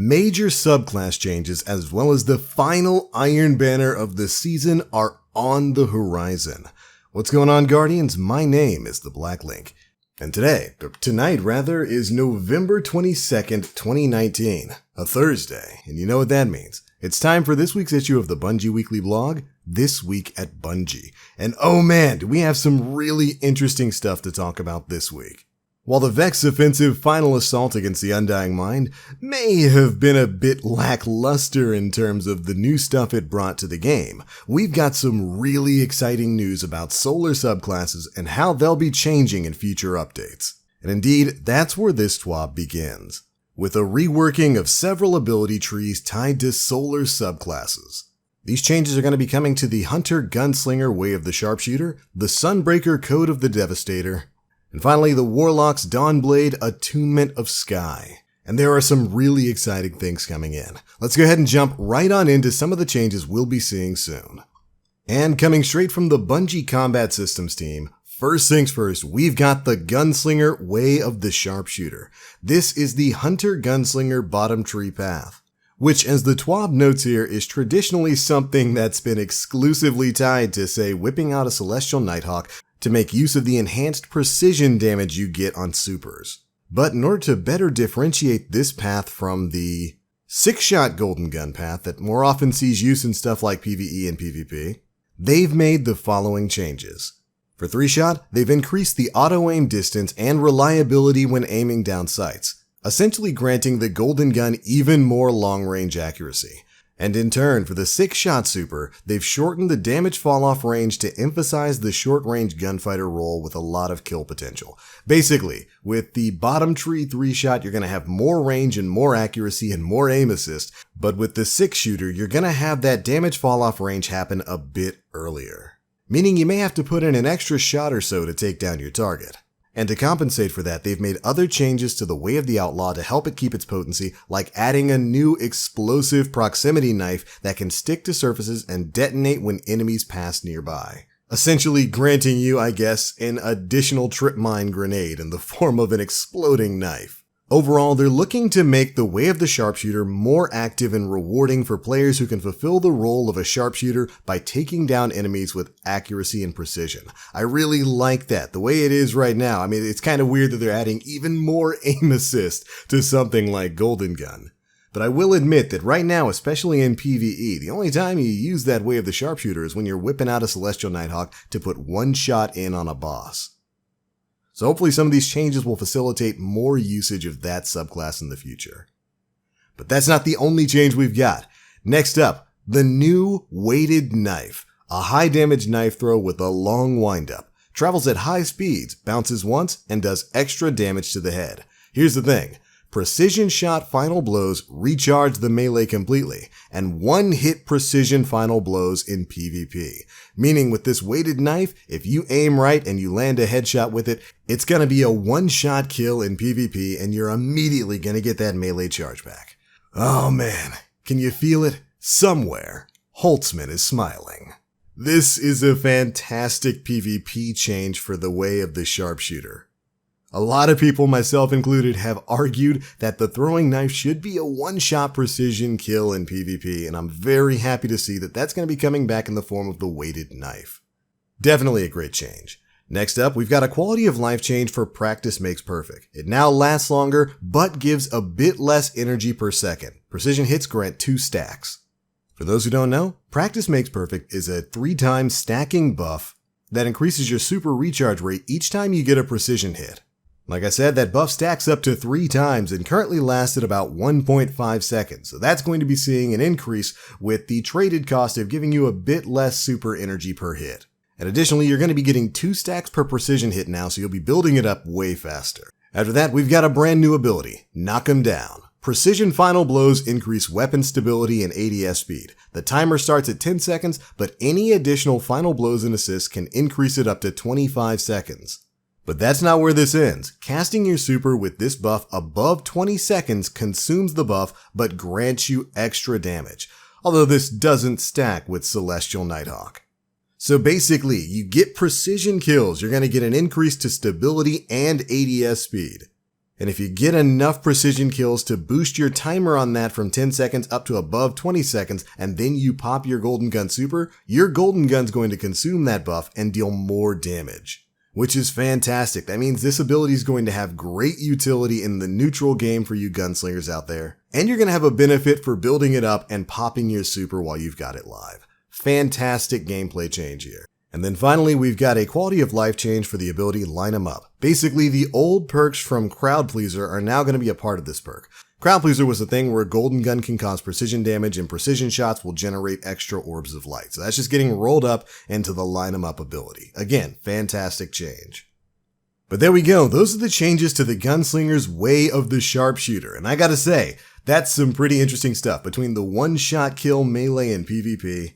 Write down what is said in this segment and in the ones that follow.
Major subclass changes as well as the final Iron Banner of the season are on the horizon. What's going on, Guardians? My name is the Black Link. And tonight is November 22nd, 2019, a Thursday. And you know what that means. It's time for this week's issue of the Bungie Weekly Blog, This Week at Bungie. And oh man, do we have some really interesting stuff to talk about this week. While the Vex offensive final assault against the Undying Mind may have been a bit lackluster in terms of the new stuff it brought to the game, we've got some really exciting news about solar subclasses and how they'll be changing in future updates. And indeed, that's where this TWAB begins, with a reworking of several ability trees tied to solar subclasses. These changes are going to be coming to the Hunter Gunslinger Way of the Sharpshooter, the Sunbreaker Code of the Devastator, and finally, the Warlock's Dawnblade Attunement of Sky. And there are some really exciting things coming in. Let's go ahead and jump right on into some of the changes we'll be seeing soon. And coming straight from the Bungie Combat Systems team, first things first, we've got the Gunslinger Way of the Sharpshooter. This is the Hunter Gunslinger Bottom Tree Path, which, as the TWAB notes here, is traditionally something that's been exclusively tied to, say, whipping out a Celestial Nighthawk to make use of the enhanced precision damage you get on supers. But in order to better differentiate this path from the 6-shot Golden Gun path that more often sees use in stuff like PvE and PvP, they've made the following changes. For 3-shot, they've increased the auto-aim distance and reliability when aiming down sights, essentially granting the Golden Gun even more long-range accuracy. And in turn, for the 6-shot super, they've shortened the damage fall-off range to emphasize the short-range gunfighter role with a lot of kill potential. Basically, with the bottom tree 3-shot, you're going to have more range and more accuracy and more aim assist, but with the 6-shooter, you're going to have that damage fall-off range happen a bit earlier. Meaning you may have to put in an extra shot or so to take down your target. And to compensate for that, they've made other changes to the Way of the Outlaw to help it keep its potency, like adding a new explosive proximity knife that can stick to surfaces and detonate when enemies pass nearby. Essentially granting you, I guess, an additional trip mine grenade in the form of an exploding knife. Overall, they're looking to make the Way of the Sharpshooter more active and rewarding for players who can fulfill the role of a sharpshooter by taking down enemies with accuracy and precision. I really like that. The way it is right now, I mean, it's kind of weird that they're adding even more aim assist to something like Golden Gun. But I will admit that right now, especially in PvE, the only time you use that Way of the Sharpshooter is when you're whipping out a Celestial Nighthawk to put one shot in on a boss. So hopefully some of these changes will facilitate more usage of that subclass in the future. But that's not the only change we've got. Next up, the new Weighted Knife. A high damage knife throw with a long windup. Travels at high speeds, bounces once, and does extra damage to the head. Here's the thing. Precision shot final blows recharge the melee completely, and one-hit precision final blows in PvP. Meaning with this weighted knife, if you aim right and you land a headshot with it, it's gonna be a one-shot kill in PvP and you're immediately gonna get that melee charge back. Oh man, can you feel it? Somewhere, Holtzman is smiling. This is a fantastic PvP change for the Way of the Sharpshooter. A lot of people, myself included, have argued that the throwing knife should be a one-shot precision kill in PvP, and I'm very happy to see that that's going to be coming back in the form of the weighted knife. Definitely a great change. Next up, we've got a quality of life change for Practice Makes Perfect. It now lasts longer, but gives a bit less energy per second. Precision hits grant 2 stacks. For those who don't know, Practice Makes Perfect is a 3-time stacking buff that increases your super recharge rate each time you get a precision hit. Like I said, that buff stacks up to 3 times and currently lasts at about 1.5 seconds, so that's going to be seeing an increase with the traded cost of giving you a bit less super energy per hit. And additionally, you're going to be getting 2 stacks per precision hit now, so you'll be building it up way faster. After that, we've got a brand new ability, Knock 'em Down. Precision final blows increase weapon stability and ADS speed. The timer starts at 10 seconds, but any additional final blows and assists can increase it up to 25 seconds. But that's not where this ends. Casting your super with this buff above 20 seconds consumes the buff, but grants you extra damage. Although this doesn't stack with Celestial Nighthawk. So basically, you get precision kills, you're going to get an increase to stability and ADS speed. And if you get enough precision kills to boost your timer on that from 10 seconds up to above 20 seconds, and then you pop your Golden Gun super, your Golden Gun's going to consume that buff and deal more damage. Which is fantastic. That means this ability is going to have great utility in the neutral game for you gunslingers out there. And you're going to have a benefit for building it up and popping your super while you've got it live. Fantastic gameplay change here. And then finally, we've got a quality of life change for the ability Line 'em Up. Basically, the old perks from Crowd Pleaser are now going to be a part of this perk. Crowd Pleaser was a thing where a Golden Gun can cause precision damage and precision shots will generate extra orbs of light. So that's just getting rolled up into the Line 'em Up ability. Again, fantastic change. But there we go. Those are the changes to the Gunslinger's Way of the Sharpshooter. And I gotta say, that's some pretty interesting stuff between the one-shot kill melee and PvP.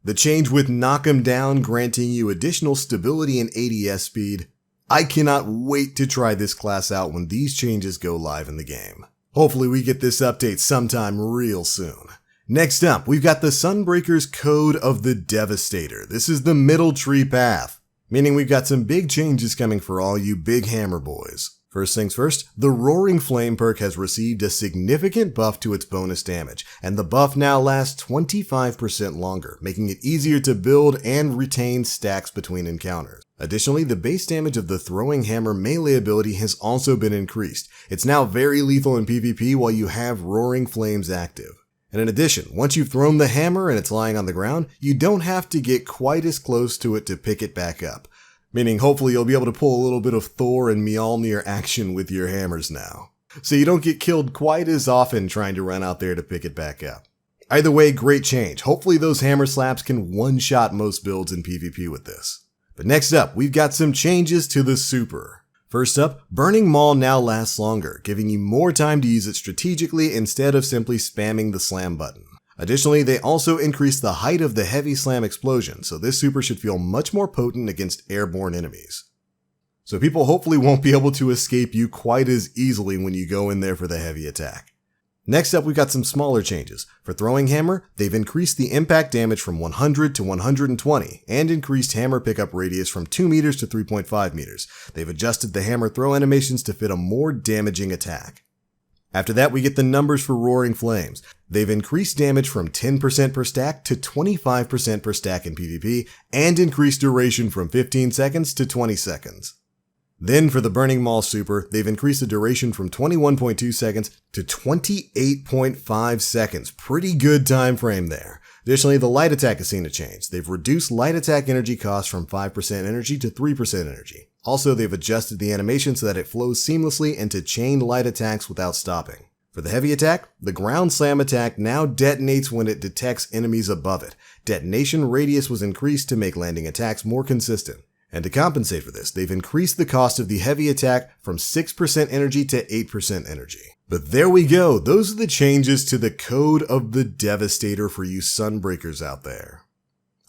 The change with Knock 'em Down granting you additional stability and ADS speed. I cannot wait to try this class out when these changes go live in the game. Hopefully we get this update sometime real soon. Next up, we've got the Sunbreaker's Code of the Devastator. This is the middle tree path, meaning we've got some big changes coming for all you big hammer boys. First things first, the Roaring Flame perk has received a significant buff to its bonus damage, and the buff now lasts 25% longer, making it easier to build and retain stacks between encounters. Additionally, the base damage of the Throwing Hammer melee ability has also been increased. It's now very lethal in PvP while you have Roaring Flames active. And in addition, once you've thrown the hammer and it's lying on the ground, you don't have to get quite as close to it to pick it back up. Meaning hopefully you'll be able to pull a little bit of Thor and Mjolnir action with your hammers now. So you don't get killed quite as often trying to run out there to pick it back up. Either way, great change. Hopefully those hammer slaps can one-shot most builds in PvP with this. But next up, we've got some changes to the super. First up, Burning Maul now lasts longer, giving you more time to use it strategically instead of simply spamming the slam button. Additionally, they also increased the height of the heavy slam explosion, so this super should feel much more potent against airborne enemies. So people hopefully won't be able to escape you quite as easily when you go in there for the heavy attack. Next up, we've got some smaller changes. For Throwing Hammer, they've increased the impact damage from 100 to 120, and increased hammer pickup radius from 2 meters to 3.5 meters. They've adjusted the hammer throw animations to fit a more damaging attack. After that, we get the numbers for Roaring Flames. They've increased damage from 10% per stack to 25% per stack in PvP, and increased duration from 15 seconds to 20 seconds. Then for the Burning Maul super, they've increased the duration from 21.2 seconds to 28.5 seconds. Pretty good time frame there. Additionally, the light attack has seen a change. They've reduced light attack energy cost from 5% energy to 3% energy. Also, they've adjusted the animation so that it flows seamlessly into chained light attacks without stopping. For the heavy attack, the ground slam attack now detonates when it detects enemies above it. Detonation radius was increased to make landing attacks more consistent. And to compensate for this, they've increased the cost of the heavy attack from 6% energy to 8% energy. But there we go, those are the changes to the Code of the Devastator for you Sunbreakers out there.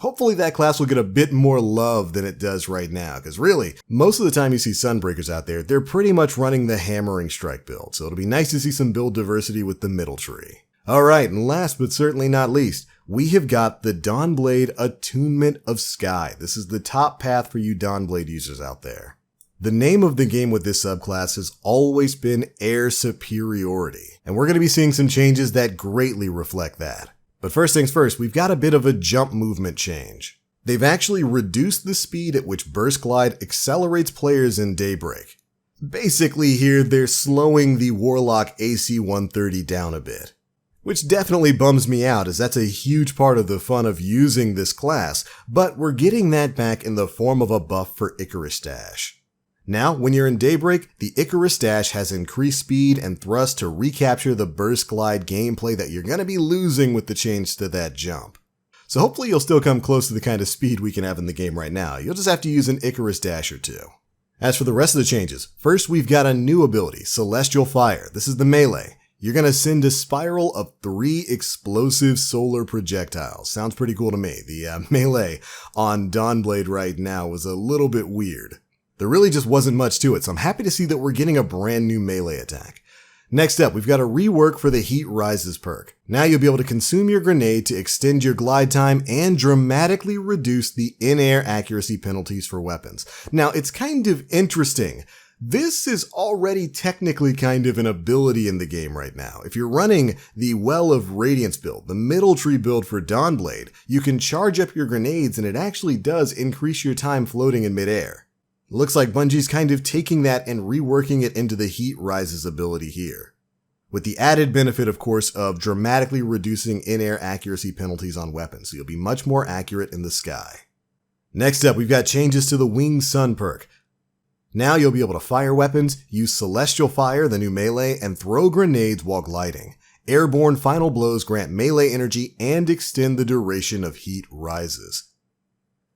Hopefully that class will get a bit more love than it does right now, because really, most of the time you see Sunbreakers out there, they're pretty much running the Hammering Strike build, so it'll be nice to see some build diversity with the middle tree. Alright, and last but certainly not least, we have got the Dawnblade Attunement of Sky. This is the top path for you Dawnblade users out there. The name of the game with this subclass has always been Air Superiority, and we're going to be seeing some changes that greatly reflect that. But first things first, we've got a bit of a jump movement change. They've actually reduced the speed at which Burst Glide accelerates players in Daybreak. Basically here, they're slowing the Warlock AC-130 down a bit. Which definitely bums me out, as that's a huge part of the fun of using this class, but we're getting that back in the form of a buff for Icarus Dash. Now, when you're in Daybreak, the Icarus Dash has increased speed and thrust to recapture the Burst Glide gameplay that you're going to be losing with the change to that jump. So hopefully you'll still come close to the kind of speed we can have in the game right now. You'll just have to use an Icarus Dash or two. As for the rest of the changes, first we've got a new ability, Celestial Fire. This is the melee. You're going to send a spiral of 3 explosive solar projectiles. Sounds pretty cool to me. The melee on Dawnblade right now was a little bit weird. There really just wasn't much to it, so I'm happy to see that we're getting a brand new melee attack. Next up, we've got a rework for the Heat Rises perk. Now you'll be able to consume your grenade to extend your glide time and dramatically reduce the in-air accuracy penalties for weapons. Now, it's kind of interesting This is already technically kind of an ability in the game right now. If you're running the Well of Radiance build, the middle tree build for Dawnblade, you can charge up your grenades and it actually does increase your time floating in midair. It looks like Bungie's kind of taking that and reworking it into the Heat Rises ability here, with the added benefit, of course, of dramatically reducing in-air accuracy penalties on weapons, so you'll be much more accurate in the sky. Next up, we've got changes to the Winged Sun perk. Now you'll be able to fire weapons, use Celestial Fire, the new melee, and throw grenades while gliding. Airborne final blows grant melee energy and extend the duration of Heat Rises.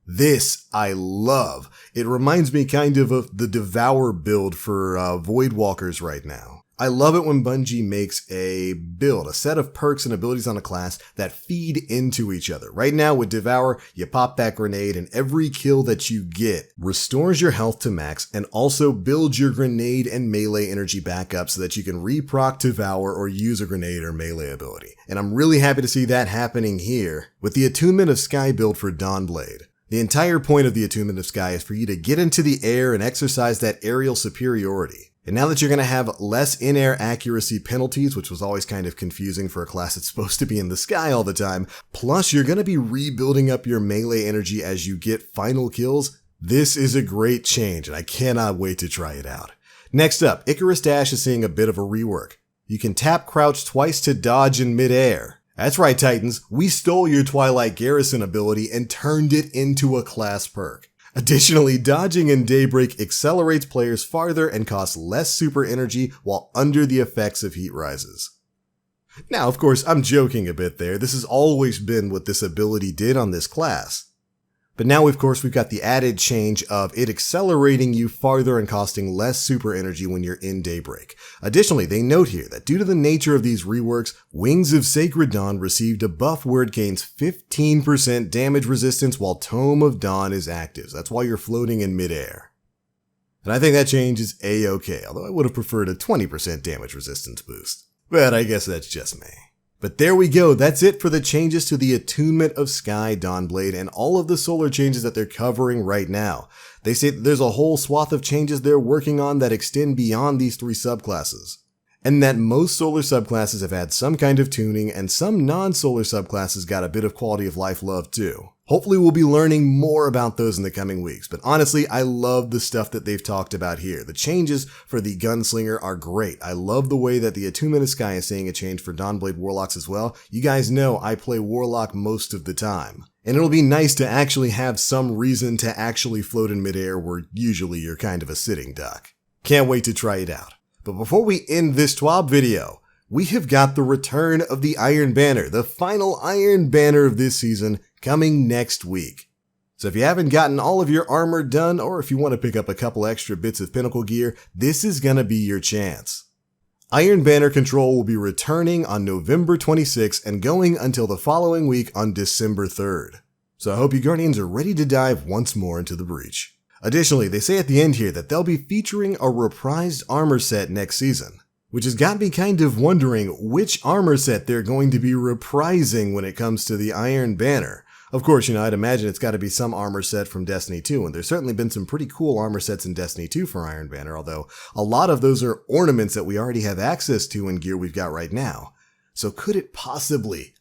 This I love. It reminds me kind of the Devour build for Voidwalkers right now. I love it when Bungie makes a build, a set of perks and abilities on a class that feed into each other. Right now with Devour, you pop that grenade and every kill that you get restores your health to max and also builds your grenade and melee energy back up so that you can reproc Devour or use a grenade or melee ability. And I'm really happy to see that happening here with the Attunement of Sky build for Dawnblade. The entire point of the Attunement of Sky is for you to get into the air and exercise that aerial superiority. And now that you're going to have less in-air accuracy penalties, which was always kind of confusing for a class that's supposed to be in the sky all the time, plus you're going to be rebuilding up your melee energy as you get final kills, this is a great change and I cannot wait to try it out. Next up, Icarus Dash is seeing a bit of a rework. You can tap crouch twice to dodge in midair. That's right, Titans, we stole your Twilight Garrison ability and turned it into a class perk. Additionally, dodging in Daybreak accelerates players farther and costs less super energy while under the effects of Heat Rises. Now, of course, I'm joking a bit there. This has always been what this ability did on this class. But now, of course, we've got the added change of it accelerating you farther and costing less super energy when you're in Daybreak. Additionally, they note here that due to the nature of these reworks, Wings of Sacred Dawn received a buff where it gains 15% damage resistance while Tome of Dawn is active. So that's why you're floating in midair. And I think that change is A-okay, although I would have preferred a 20% damage resistance boost. But I guess that's just me. But there we go, that's it for the changes to the Attunement of Sky Dawnblade and all of the solar changes that they're covering right now. They say that there's a whole swath of changes they're working on that extend beyond these three subclasses, and that most solar subclasses have had some kind of tuning and some non-solar subclasses got a bit of quality of life love too. Hopefully we'll be learning more about those in the coming weeks, but honestly, I love the stuff that they've talked about here. The changes for the Gunslinger are great. I love the way that the Attunement of Sky is seeing a change for Dawnblade Warlocks as well. You guys know I play Warlock most of the time. And it'll be nice to actually have some reason to actually float in midair where usually you're kind of a sitting duck. Can't wait to try it out. But before we end this TWAB video, we have got the return of the Iron Banner, the final Iron Banner of this season, coming next week. So if you haven't gotten all of your armor done, or if you want to pick up a couple extra bits of Pinnacle gear, this is gonna be your chance. Iron Banner control will be returning on November 26th and going until the following week on December 3rd. So I hope you Guardians are ready to dive once more into the breach. Additionally, they say at the end here that they'll be featuring a reprised armor set next season, which has got me kind of wondering which armor set they're going to be reprising when it comes to the Iron Banner. Of course, I'd imagine it's got to be some armor set from Destiny 2, and there's certainly been some pretty cool armor sets in Destiny 2 for Iron Banner, although a lot of those are ornaments that we already have access to in gear we've got right now. So could it possibly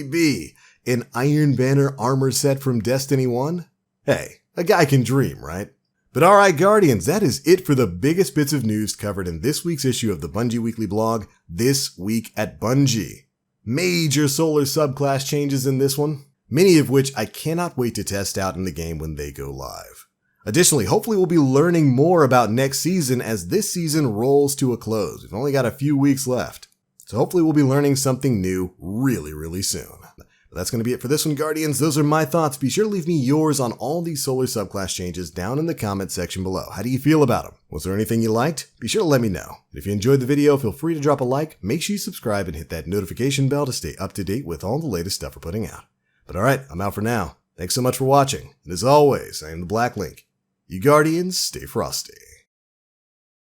be an Iron Banner armor set from Destiny 1? Hey, a guy can dream, right? But alright Guardians, that is it for the biggest bits of news covered in this week's issue of the Bungie Weekly blog, This Week at Bungie. Major solar subclass changes in this one, many of which I cannot wait to test out in the game when they go live. Additionally, hopefully we'll be learning more about next season as this season rolls to a close. We've only got a few weeks left, so hopefully we'll be learning something new really soon. But that's going to be it for this one, Guardians. Those are my thoughts. Be sure to leave me yours on all these solar subclass changes down in the comments section below. How do you feel about them? Was there anything you liked? Be sure to let me know. And if you enjoyed the video, feel free to drop a like, make sure you subscribe, and hit that notification bell to stay up to date with all the latest stuff we're putting out. But alright, I'm out for now. Thanks so much for watching, and as always, I am the Black Link. You Guardians, stay frosty.